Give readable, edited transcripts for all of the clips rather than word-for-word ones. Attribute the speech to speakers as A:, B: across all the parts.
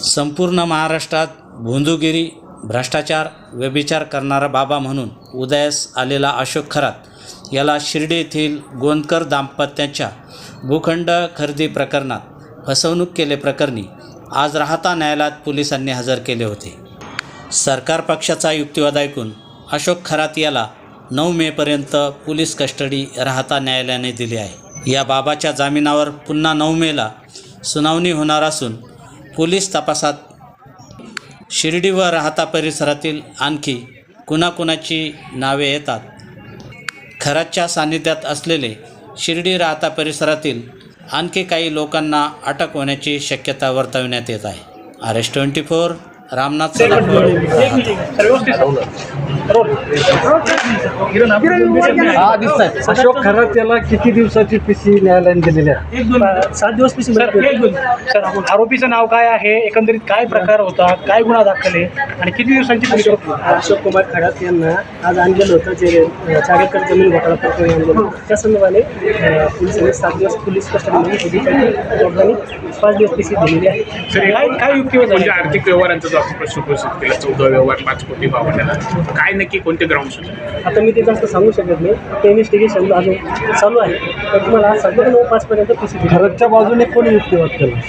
A: संपूर्ण महाराष्ट्रात भोंदूगिरी, भ्रष्टाचार, व्यभिचार करणारा बाबा म्हणून उदयास आलेला अशोक खरात याला शिर्डी येथील गोंदकर दाम्पत्याच्या भूखंड खरेदी प्रकरणात फसवणूक केल्याप्रकरणी आज राहता न्यायालयात पोलिसांनी हजर केले होते. सरकार पक्षाचा युक्तिवाद ऐकून अशोक खरात याला 9 मेपर्यंत पोलीस कस्टडी राहता न्यायालयाने दिली आहे. या बाबाच्या जामिनावर पुन्हा 9 मेला सुनावणी होणार असून पोलीस तपासात शिर्डी व राहता परिसरातील आणखी कुणाकुणाची नावे येतात. खरातच्या सान्निध्यात असलेले शिर्डी राहता परिसरातील आणखी काही लोकांना अटक होण्याची शक्यता वर्तवण्यात येत आहे. RS24 रामनाथ सोलापूर.
B: अशोक खरात याला किती दिवसाची पीसी न्यायालयाने दिलेली आहे?
C: 7 दिवस पीसी. सर, आरोपीचं नाव काय आहे, एकंदरीत काय प्रकार होता, काय गुन्हा दाखल आहे आणि किती दिवसांची पीसी?
B: अशोक कुमार खरात यांना आज आणलेलं होतं जे चारेकर जमीन घोटाळा प्रकरण आणलेलं त्या संदर्भाने पोलिसांनी 7 दिवस पोलीस कस्टडीमध्ये दोघांनी 5 दिवस पीसी दिलेली आहे.
C: सर, काय युक्तिवाद
D: म्हणजे आर्थिक व्यवहारांचा जो आपण प्रश्न उपस्थित केला, 14 व्यवहार 5 कोटी भावनेला काय नक्की कोणते ग्राउंड?
B: आता मी ते जास्त सांगू शकत नाही, ते इन्व्हेस्टिगेशन अजून चालू आहे. तर तुम्हाला आज सांगतो 9/5 पीसी दिली. खरतच्या बाजूने कोणी युक्तिवाद केला?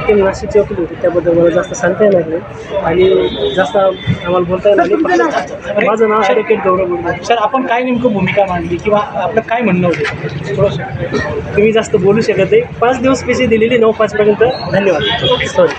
B: ते नाशिकचे वकील होते, त्याबद्दल मला जास्त सांगता येणार नाही आणि जास्त आम्हाला बोलता येणार नाही. माझं नाव ॲडव्होकेट गौरव गुडगे.
C: सर, आपण काय नेमकं भूमिका मांडली किंवा आपलं काय म्हणणं होतं थोडंसं?
B: तुम्ही जास्त बोलू शकत नाही. 5 दिवस पीसी दिलेली 9/5 धन्यवाद. सॉरी.